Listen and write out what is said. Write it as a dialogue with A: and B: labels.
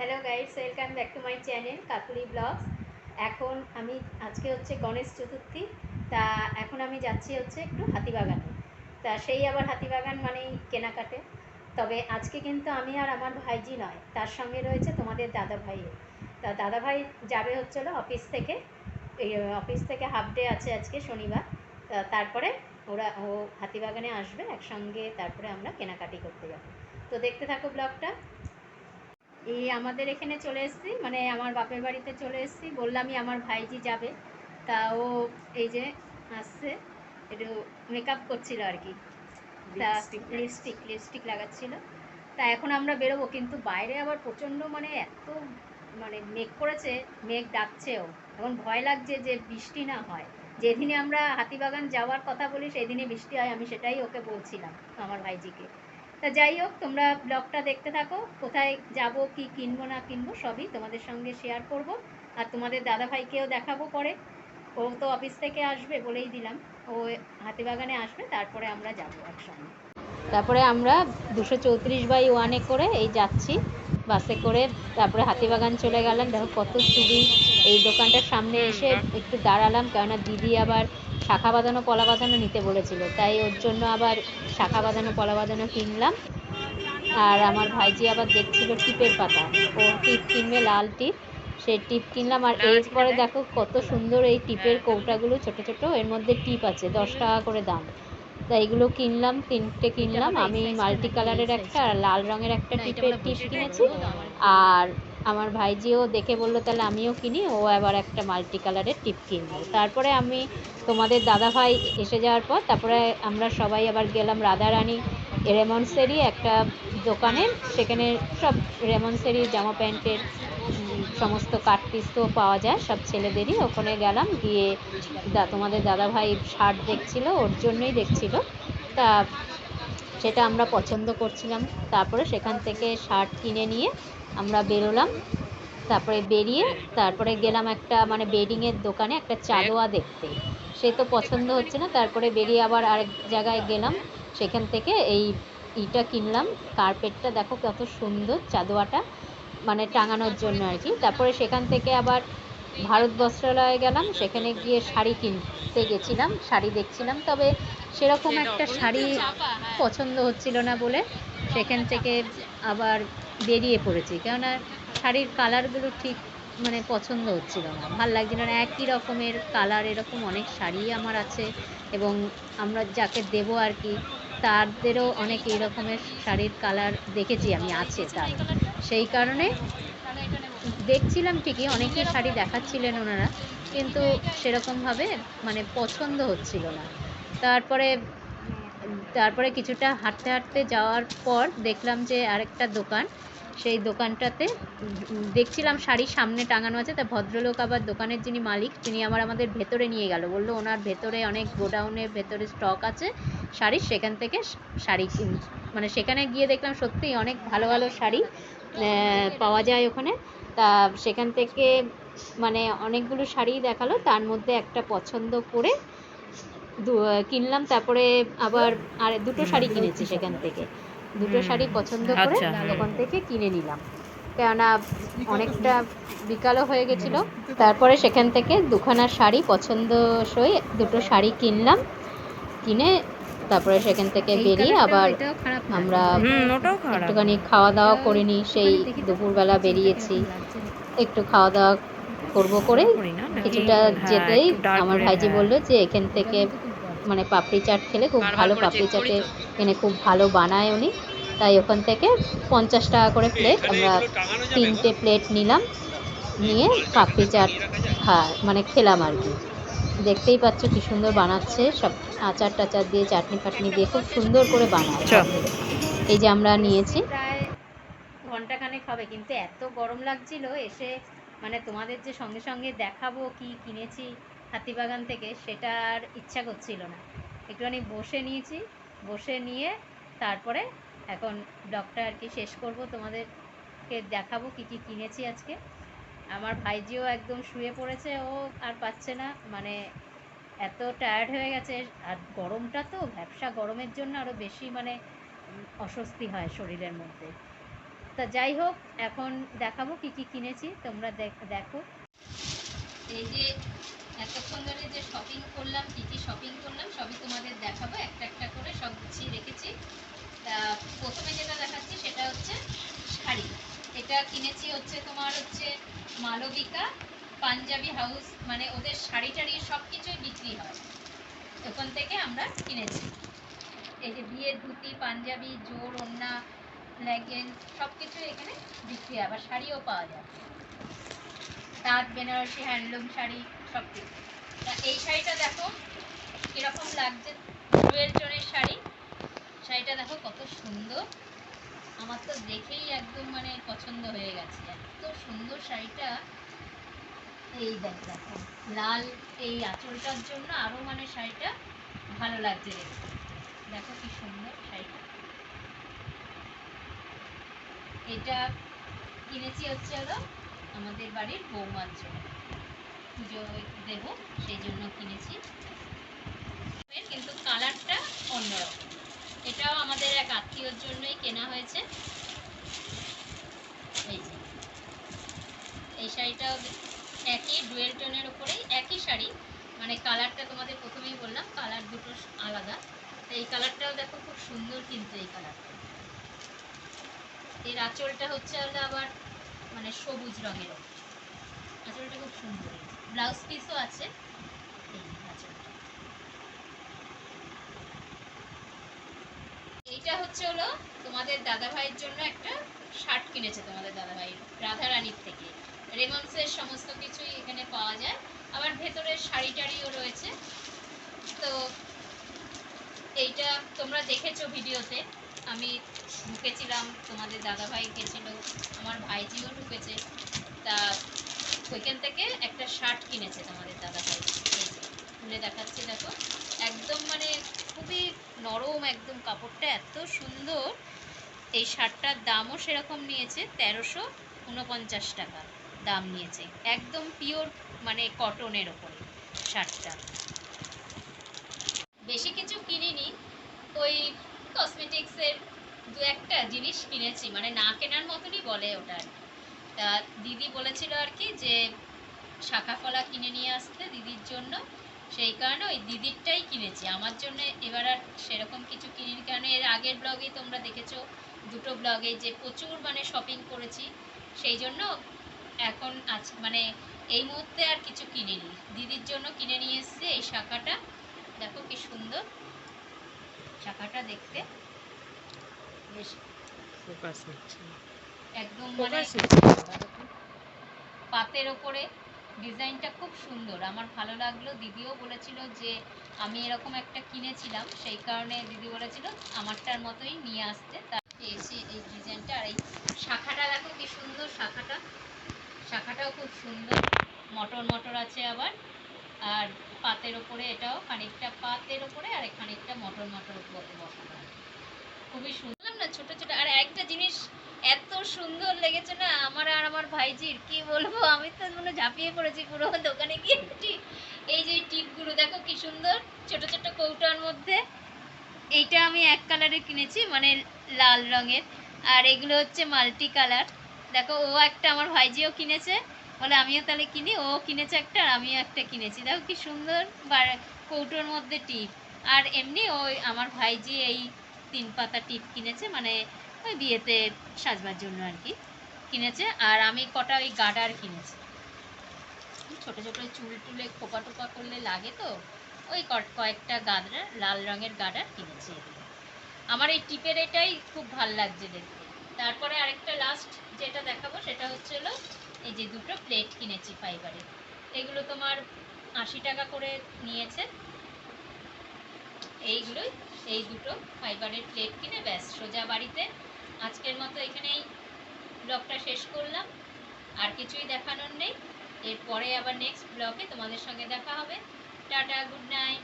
A: Hello guys, welcome back to my channel Kakuli blogs. এখন আমি আজকে হচ্ছে গণেশ চতুর্থী। তা এখন আমি যাচ্ছি হচ্ছে একটু হাতিবাগানে। তা সেই আবার হাতিবাগান মানেই কেনাকাটে। তবে আজকে কিন্তু আমি আর আমার ভাইজি নয়, তার সঙ্গে রয়েছে তোমাদের দাদা ভাইও। তা দাদা ভাই যাবে হচ্ছিলো অফিস থেকে। এই অফিস থেকে হাফ ডে আছে আজকে শনিবার। তারপরে ও হাতিবাগানে আসবে একসঙ্গে, তারপরে আমরা কেনাকাটি করতে যাব। তো দেখতে থাকো ব্লগটা। এই আমাদের এখানে চলে এসেছি, মানে আমার বাপের বাড়িতে চলে এসেছি। বললামই আমার ভাইজি যাবে। তা ও এই যে আসছে, একটু মেকআপ করছিল আর কি। তা লিপস্টিক লাগাচ্ছিল। তা এখন আমরা বেরোবো, কিন্তু বাইরে আবার প্রচণ্ড মানে এত মানে মেঘ করেছে, মেঘ ডাকছেও। এখন ভয় লাগছে যে বৃষ্টি না হয়। যেদিনে আমরা হাতিবাগান যাওয়ার কথা বলি সেদিনে বৃষ্টি হয়, আমি সেটাই ওকে বলছিলাম আমার ভাইজিকে। তা যাই হোক, তোমরা ব্লগটা দেখতে থাকো। কোথায় যাব, কি কিনবো না কিনবো সবই তোমাদের সঙ্গে শেয়ার করব। আর তোমাদের দাদা ভাইকেও দেখাবো পরে। ও তো অফিস থেকে আসবে বলেই দিলাম। ও হাতিবাগানে আসবে, তারপরে আমরা যাব একসঙ্গে। তারপরে আমরা 234/1 করে এই যাচ্ছি বাসে করে। তারপরে হাতিবাগান চলে গেলাম। দেখো কত চুড়ি। এই দোকানটার সামনে এসে একটু দাঁড়ালাম, কেননা দিদি আবার শাখা বাঁধানো পলা বাঁধানো নিতে বলেছিল, তাই ওর জন্য আবার শাখা বাঁধানো পলা বাঁধানো কিনলাম। আর আমার ভাইজি আবার দেখছিল টিপের পাতা, ও টিপ কিনবে, লাল টিপ। সেই টিপ কিনলাম। আর এরপরে দেখো কত সুন্দর এই টিপের কৌটাগুলো, ছোট ছোট, এর মধ্যে টিপ আছে, 10 টাকা করে দাম। তা এইগুলো কিনলাম, 3টে কিনলাম। আমি মাল্টি কালারের একটা আর লাল রঙের একটা টিপের টিপ কিনেছি। আর আমার ভাইজিও দেখে বললো তাহলে আমিও কিনি, ও আবার একটা মাল্টি কালারের টিপ কিনলো। তারপরে আমি তোমাদের দাদা ভাই এসে যাওয়ার পর তারপরে আমরা সবাই আবার গেলাম রাধারানী রেমন্ডসেরই একটা দোকানে। সেখানে সব রেমন্ডসেরই জামা প্যান্টের সমস্ত কাট পিস তো পাওয়া যায়, সব ছেলেদেরই। ওখানে গেলাম, গিয়ে তোমাদের দাদাভাই শার্ট দেখছিল, ওর জন্যই দেখছিল। তা সেটা আমরা পছন্দ করছিলাম। তারপরে সেখান থেকে শার্ট কিনে নিয়ে আমরা বেরোলাম। তারপরে বেরিয়ে তারপরে গেলাম একটা মানে বেডিংয়ের দোকানে একটা চাদোয়া দেখতে। সে তো পছন্দ হচ্ছে না। তারপরে বেরিয়ে আবার আরেক জায়গায় গেলাম, সেখান থেকে এই ইটা কিনলাম। কার্পেটটা দেখো কত সুন্দর, চাদোয়াটা মানে টাঙানোর জন্য আর কি। তারপরে সেখান থেকে আবার ভারত বস্ত্রালয়ে গেলাম, সেখানে গিয়ে শাড়ি কিনতে গেছিলাম, শাড়ি দেখছিলাম। তবে সেরকম একটা শাড়ি পছন্দ হচ্ছিল না বলে সেখান থেকে আবার বেরিয়ে পড়েছি, কেননা শাড়ির কালারগুলো ঠিক মানে পছন্দ হচ্ছিল না, ভাল লাগছিল না। একই রকমের কালার এরকম অনেক শাড়ি আমার আছে, এবং আমরা যাকে দেবো আর কি তাদেরও অনেক এই রকমের শাড়ির কালার দেখেছি আমি, আছে তার। সেই কারণে দেখছিলাম ঠিকই, অনেকই শাড়ি দেখাচ্ছিলেন ওনারা, কিন্তু সেরকমভাবে মানে পছন্দ হচ্ছিল না। তারপরে তারপরে কিছুটা হাঁটতে হাঁটতে যাওয়ার পর দেখলাম যে আরেকটা দোকান। সেই দোকানটাতে দেখছিলাম শাড়ি সামনে টাঙানো আছে। তা ভদ্রলোক আবার দোকানের যিনি মালিক, তিনি আমাদের ভেতরে নিয়ে গেল, বললো ওনার ভেতরে অনেক গোডাউনের ভেতরে স্টক আছে শাড়ির, সেখান থেকে শাড়ি মানে সেখানে গিয়ে দেখলাম সত্যিই অনেক ভালো ভালো শাড়ি পাওয়া যায় ওখানে। তা সেখান থেকে মানে অনেকগুলো শাড়ি দেখালো, তার মধ্যে একটা পছন্দ করে কিনলাম। তারপরে আবার আর দুটো শাড়ি কিনেছি সেখান থেকে, দুটো শাড়ি পছন্দ করে ওখান থেকে কিনে নিলাম, কেননা অনেকটা বিকালও হয়ে গেছিলো। তারপরে সেখান থেকে দুখানা শাড়ি পছন্দসই দুটো শাড়ি কিনলাম, কিনে তারপরে সেখান থেকে বেরিয়ে আবার আমরা একটুখানি খাওয়া দাওয়া করে নিই। সেই দুপুরবেলা বেরিয়েছি, একটু খাওয়া দাওয়া করবো করে কিছুটা যেতেই আমার ভাইজি বললো যে এখান থেকে মানে পাপড়ি চাট খেলে খুব ভালো, পাপড়ি চাটে এখানে খুব ভালো বানায় উনি। তাই ওখান থেকে 50 টাকা করে প্লেট, আমরা 3টে প্লেট নিলাম, নিয়ে পাপড়ি চাট মানে খেলাম আর কি। দেখতেই পাচ্ছ কি সুন্দর বানাচ্ছে, সব আচার টাচার দিয়ে, চাটনি ফাটনি দিয়ে খুব সুন্দর করে বানায়। এই যে আমরা নিয়েছি, প্রায় ঘন্টাখানেক হবে, কিন্তু এত গরম লাগছিল এসে, মানে তোমাদের যে সঙ্গে সঙ্গে দেখাবো কি কিনেছি হাতিবাগান থেকে, সেটা আর ইচ্ছা করছিল না। একটুখানি বসে নিয়েছি, বসে নিয়ে তারপরে এখন ব্লগটা আর কি শেষ করব, তোমাদেরকে দেখাবো কি কি কিনেছি আজকে। আমার ভাইজিও একদম শুয়ে পড়েছে, ও আর পাচ্ছে না, মানে এত টায়ার্ড হয়ে গেছে। আর গরমটা তো ভ্যাপসা গরমের জন্য আরও বেশি মানে অস্বস্তি হয় শরীরের মধ্যে। তা যাই হোক, এখন দেখাবো কি কি কিনেছি, তোমরা দেখো। এই যে এতক্ষণ ধরে যে শপিং করলাম, কি কি শপিং করলাম সবই তোমাদের দেখাবো, একটা একটা করে সব গুছিয়ে রেখেছি। তা প্রথমে যেটা দেখাচ্ছি সেটা হচ্ছে শাড়ি। এটা কিনেছি হচ্ছে তোমার হচ্ছে মালবিকা পাঞ্জাবি হাউস, মানে ওদের শাড়ি টাড়ি সব কিছুই বিক্রি হয়, ওখান থেকে আমরা কিনেছি। এই যে বিয়ের ধুতি, পাঞ্জাবি, জোর, ওড়না, লেগিংস সব কিছু এখানে বিক্রি হয়, আবার শাড়িও পাওয়া যায়, তাঁত, বেনারসি, হ্যান্ডলুম শাড়ি সব কিছু। তা এই শাড়িটা দেখো কীরকম লাগছে, ডুয়েল টোনের শাড়ি। শাড়িটা দেখো কত সুন্দর, আমার তো দেখেই একদম মানে পছন্দ হয়ে গেছে, এত সুন্দর শাড়িটা। এই দেখো লাল এই আঁচলটার জন্য আরও মানে শাড়িটা ভালো লাগছে দেখতে। দেখো কি সুন্দর শাড়িটা। এটা কিনেছি হচ্ছে হলো আমাদের বাড়ির বৌমার জন্য, পুজো দেব সেই জন্য কিনেছি, কিন্তু কালারটা অন্যরকম। এটাও আমাদের এক আত্মীয়র জন্যই কেনা হয়েছে। এই যে এই শাড়িটাও একই ডুয়েল টোনের উপরেই, একই শাড়ি, মানে কালারটা তোমাদের প্রথমেই বললাম কালার দুটো আলাদা। তো এই কালারটাও দেখো খুব সুন্দর, কিন্তু এই কালারটা, এর আঁচলটা হচ্ছে হলো আবার মানে সবুজ রঙের, আঁচলটা খুব সুন্দর, ব্লাউজ পিসও আছে। এই আঁচলটা, এইটা হচ্ছে হলো তোমাদের দাদাভাইয়ের জন্য একটা শার্ট কিনেছে তোমাদের দাদাভাই রাধারানীর থেকে। রেমন্ডসের সমস্ত কিছুই এখানে পাওয়া যায়, আবার ভেতরে শাড়ি টাড়িও রয়েছে। তো এইটা তোমরা দেখেছো ভিডিওতে, আমি ঢুকেছিলাম, তোমাদের দাদাভাই গেছিল, আমার ভাইজিও ঢুকেছে। তা ওইখান থেকে একটা শার্ট কিনেছে তোমাদের দাদাভাই, খুলে দেখাচ্ছি দেখো, একদম মানে খুবই নরম, একদম কাপড়টা এত সুন্দর। এই শার্টটার দামও সেরকম নিয়েছে, 1349 টাকা দাম নিয়েছে, একদম পিওর মানে কটনের ওপরে শার্টটা। বেশি কিছু কিনিনি, ওই কসমেটিক্সের দু একটা জিনিস কিনেছি, মানে না কেনার মতনই বলে ওটা আর কি। তা দিদি বলেছিল আর কি যে শাখা ফলা কিনে নিয়ে আসতে দিদির জন্য, সেই কারণে ওই দিদিরটাই কিনেছি, আমার জন্য এবার আর সেরকম কিছু কিনিনি, কারণ এর আগের ব্লগেই তোমরা দেখেছো, দুটো ব্লগে যে প্রচুর মানে শপিং করেছি, সেই জন্য এখন আছে মানে এই মুহূর্তে আর কিছু কিনিনি। দিদির জন্য কিনে নিয়ে এসেছি এই শাখাটা, দেখো কি সুন্দর শাখাটা দেখতে, বেশ
B: ফোকাস হচ্ছে,
A: একদম মানে
B: ফোকাস হচ্ছে।
A: পাতের ওপরে ডিজাইনটা খুব সুন্দর, আমার ভালো লাগলো। দিদিও বলেছিল যে আমি এরকম একটা কিনেছিলাম, সেই কারণে দিদি বলেছিল আমারটার মতোই নিয়ে আসতে, তা এসে এই ডিজাইনটা। আর এই শাখাটা দেখো কি সুন্দর, শাখাটা শাখাটাও খুব সুন্দর, মটর মটর আছে আবার, আর পাতের ওপরে এটাও খানিকটা পাতের ওপরে আর খানিকটা মটর মটর বসানো আছে, খুবই সুন্দর না, ছোট ছোট। আর একটা জিনিস এত সুন্দর লেগেছে না আমার আর আমার ভাইজির, কি বলবো, আমি তো মনে ঝাঁপিয়ে পড়েছি পুরো দোকানে গিয়ে। এই যে টিপগুলো দেখো কি সুন্দর, ছোট ছোট কৌটার মধ্যে। এইটা আমি এক কালারে কিনেছি, মানে লাল রঙের, আর এগুলো হচ্ছে মাল্টি কালার। দেখো ও একটা, আমার ভাইজিও কিনেছে, বলে আমিও তাহলে কিনি, ও কিনেছে একটা আর আমিও একটা কিনেছি, দেখো কি সুন্দর কৌটোর মধ্যে টিপ। আর এমনি ওই আমার ভাইজি এই 3 পাতা টিপ কিনেছে, মানে ওই বিয়েতে সাজবার জন্য আর কি কিনেছে। আর আমি কটা ওই গার্ডার কিনেছি, ছোটো ছোটো চুল টুলে খোপা টোপা করলে লাগে, তো ওই কয়েকটা গার্ডার, লাল রঙের গার্ডার কিনেছি। এগুলো আমার এই টিপের এটাই খুব ভাল লাগছে দেখতে। তারপরে আরেকটা লাস্ট যেটা দেখাবো সেটা হচ্ছে হলো এই যে দুটো প্লেট কিনেছি ফাইবারের, এগুলো তোমার 80 টাকা করে নিয়েছে। এইগুলোই, এই দুটো ফাইবারের প্লেট কিনে ব্যাস সোজা বাড়িতে। আজকের মতো এখানেই ব্লগটা শেষ করলাম, আর কিছুই দেখানোর নেই, এরপরে আবার নেক্সট ব্লগে তোমাদের সঙ্গে দেখা হবে। Tata, good night.